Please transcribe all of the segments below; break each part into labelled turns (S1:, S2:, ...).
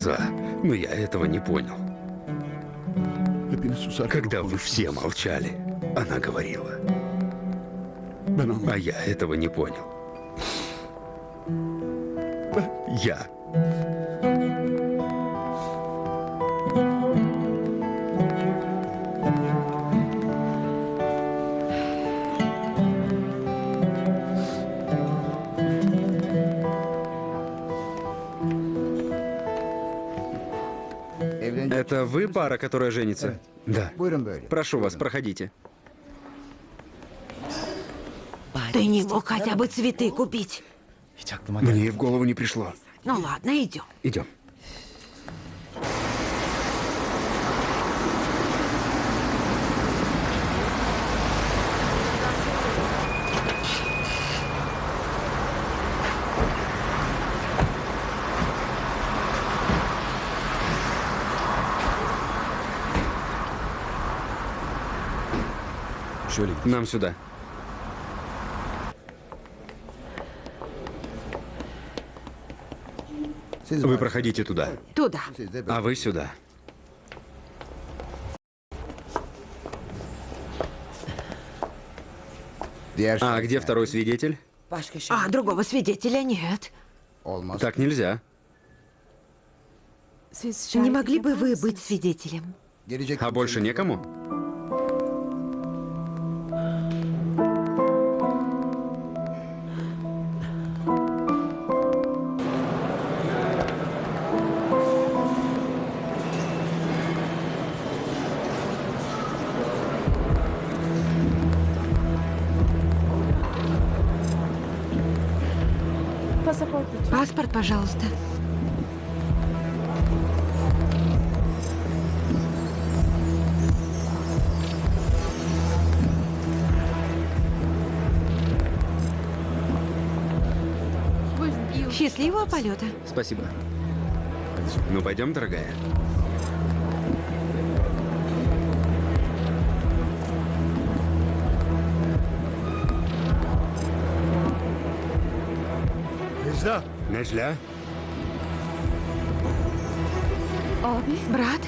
S1: отца, но я этого не понял. Когда вы все молчали, она говорила. А я этого не понял. Я. Это вы пара, которая женится? Да. Прошу вас, проходите.
S2: Ты не мог хотя бы цветы купить?
S1: Мне и в голову не пришло.
S2: Ну ладно, идем.
S1: Идем. Нам сюда. Вы проходите туда.
S2: Туда.
S1: А вы сюда. А где второй свидетель?
S2: А другого свидетеля нет.
S1: Так нельзя.
S2: Не могли бы вы быть свидетелем?
S1: А больше некому?
S2: Паспорт, пожалуйста. Счастливого полета.
S1: Спасибо. Ну, пойдем, дорогая. Нежля?
S2: Брат?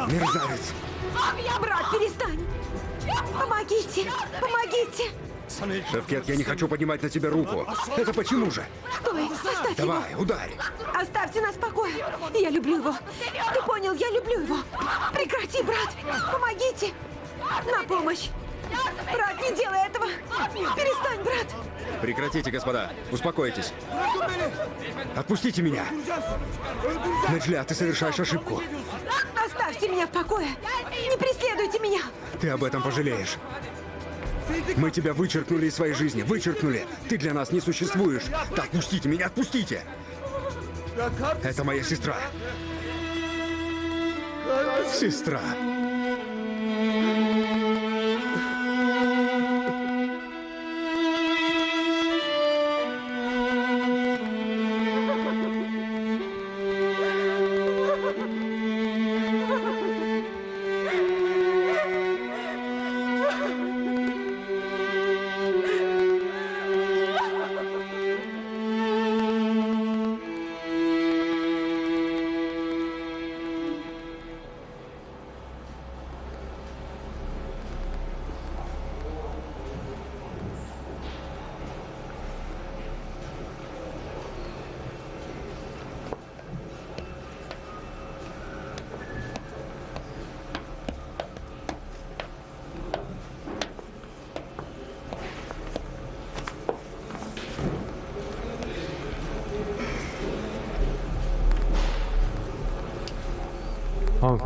S1: Мерзавец!
S2: Брат, перестань! Помогите! Помогите!
S1: Шевкет, я не хочу поднимать на тебя руку. Это почему же?
S2: Стой! Оставь
S1: Давай, ударь!
S2: его! Оставьте нас в покое! Я люблю его! Ты понял, я люблю его! Прекрати, брат! Помогите! На помощь! Брат, не делай этого! Перестань, брат!
S1: Прекратите, господа. Успокойтесь. Отпустите меня. Неджля, ты совершаешь ошибку.
S2: Оставьте меня в покое! Не преследуйте меня!
S1: Ты об этом пожалеешь. Мы тебя вычеркнули из своей жизни. Вычеркнули. Ты для нас не существуешь. Да отпустите меня, отпустите. Это моя сестра. Сестра.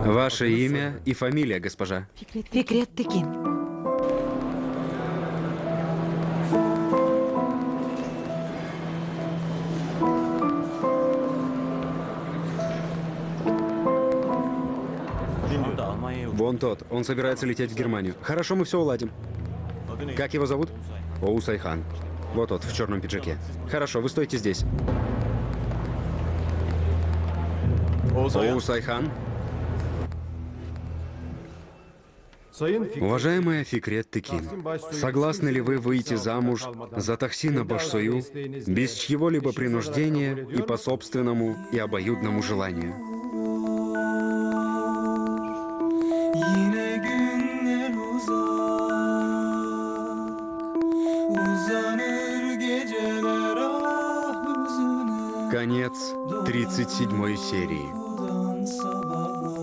S1: Ваше имя и фамилия, госпожа.
S2: Фикрет Текин.
S1: Вон тот. Он собирается лететь в Германию. Хорошо, мы все уладим. Как его зовут? Оу Сайхан. Вот тот, в черном пиджаке. Хорошо, вы стойте здесь. Оу Сайхан. Уважаемая Фикрет Текин, согласны ли вы выйти замуж за Тахсина Башсою без чьего-либо принуждения и по собственному и обоюдному желанию?
S3: Yine günler uzanır geceler hüzüne.
S1: Конец 37 серии.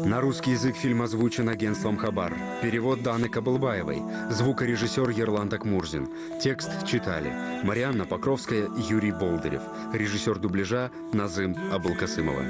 S1: На русский язык фильм озвучен агентством Хабар. Перевод Даны Кабылбаевой. Звукорежиссер Ерлан Такмурзин. Текст читали Марианна Покровская, Юрий Болдырев. Режиссер дубляжа Назым Абылкасымова.